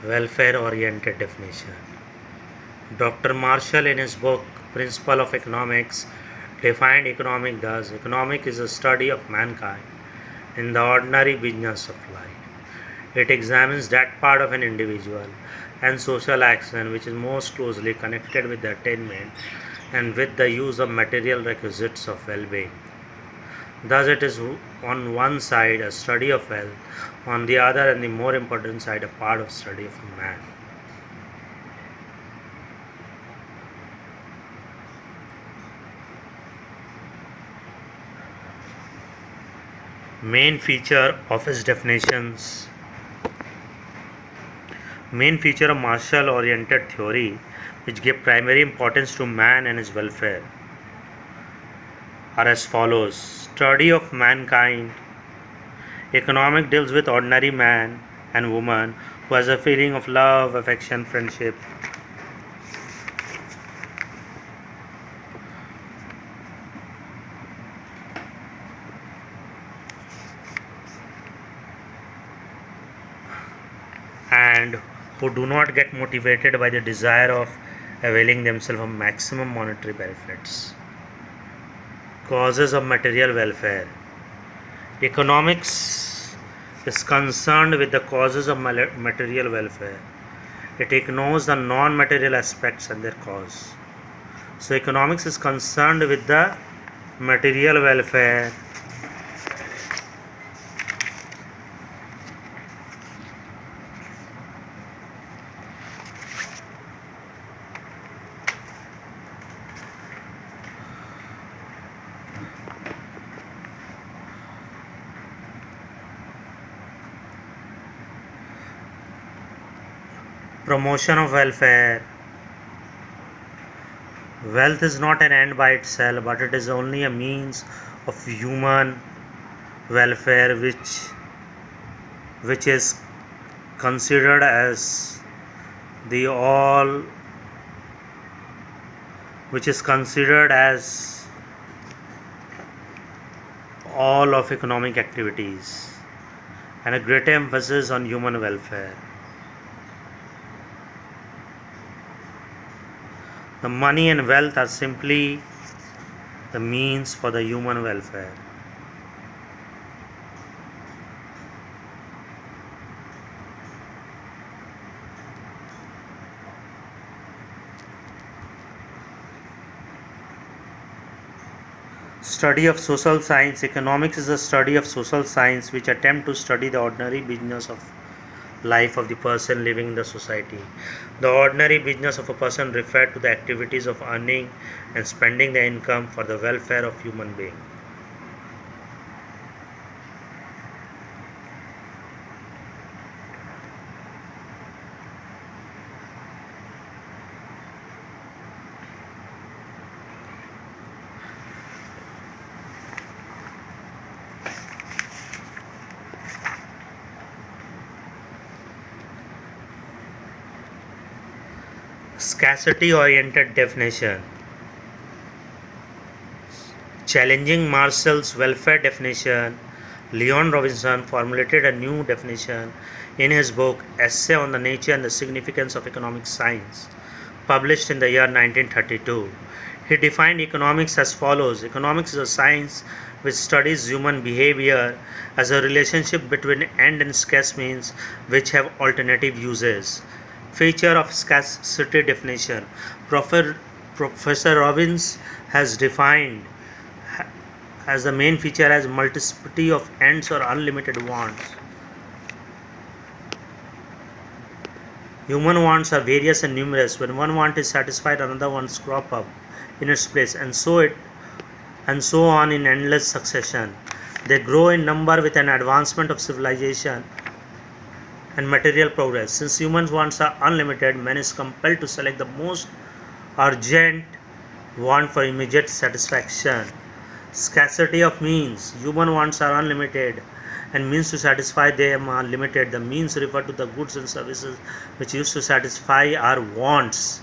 Welfare-oriented definition. Dr. Marshall, in his book Principle of Economics, defined economic thus: economic is a study of mankind in the ordinary business of life. It examines that part of an individual and social action which is most closely connected with the attainment and with the use of material requisites of well-being. Thus, it is on one side a study of wealth, on the other and the more important side a part of study of a man. Main feature of his definitions. Main feature of Marshall oriented theory which give primary importance to man and his welfare are as follows: study of mankind. Economic deals with ordinary man and woman who has a feeling of love, affection, friendship. And who do not get motivated by the desire of availing themselves of maximum monetary benefits. Causes of material welfare. Economics is concerned with the causes of material welfare. It ignores the non-material aspects and their cause. So economics is concerned with the material welfare. Promotion of welfare. Wealth is not an end by itself, but it is only a means of human welfare which is considered as the all of economic activities, and a greater emphasis on human welfare. The money and wealth are simply the means for the human welfare. Study of social science. Economics is a study of social science which attempt to study the ordinary business of life of the person living in the society. The ordinary business of a person refer to the activities of earning and spending the income for the welfare of human being. Scarcity oriented definition. Challenging Marshall's welfare definition, Leon Robinson formulated a new definition in his book Essay on the Nature and the Significance of Economic Science, published in the year 1932. He defined economics as follows: economics is a science which studies human behavior as a relationship between end and scarce means which have alternative uses. Feature of scarcity definition. Professor Robbins has defined as the main feature as multiplicity of ends or unlimited wants. Human wants are various and numerous. When one want is satisfied, another wants crop up in its place, and so on in endless succession. They grow in number with an advancement of civilization and material progress. Since human wants are unlimited, man is compelled to select the most urgent want for immediate satisfaction. Scarcity of means. Human wants are unlimited and means to satisfy them are limited. The means refer to the goods and services which used to satisfy our wants.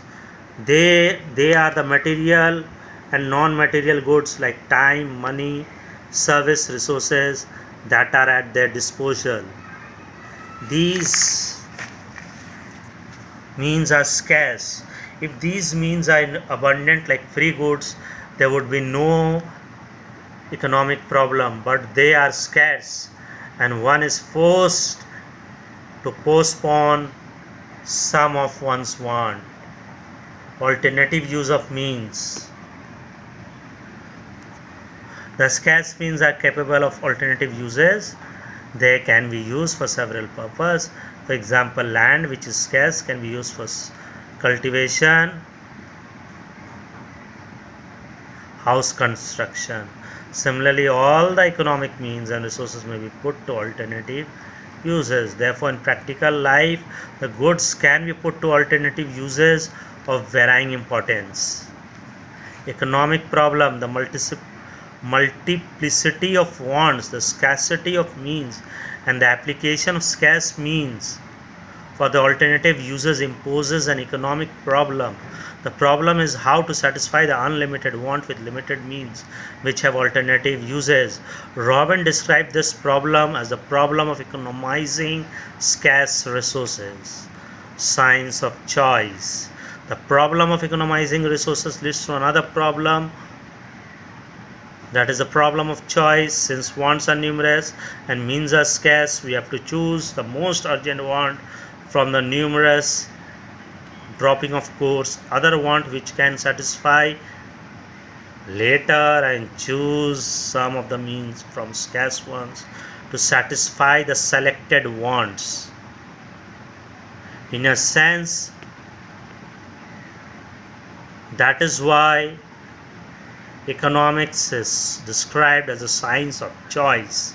They are the material and non-material goods like time, money, service, resources that are at their disposal. These means are scarce. If these means are abundant like free goods, there would be no economic problem, but they are scarce and one is forced to postpone some of one's want. Alternative use of means. The scarce means are capable of alternative uses. They can be used for several purposes. For example, land which is scarce can be used for cultivation, house construction. Similarly, all the economic means and resources may be put to alternative uses. Therefore, in practical life, the goods can be put to alternative uses of varying importance. Economic problem, the multiplicity of wants, the scarcity of means, and the application of scarce means for the alternative uses imposes an economic problem. The problem is how to satisfy the unlimited want with limited means which have alternative uses. Robin described this problem as the problem of economizing scarce resources. Science of choice. The problem of economizing resources leads to another problem, that is the problem of choice. Since wants are numerous and means are scarce, we have to choose the most urgent want from the numerous, dropping of course other want which can satisfy later, and choose some of the means from scarce ones to satisfy the selected wants. In a sense, that is why economics is described as a science of choice.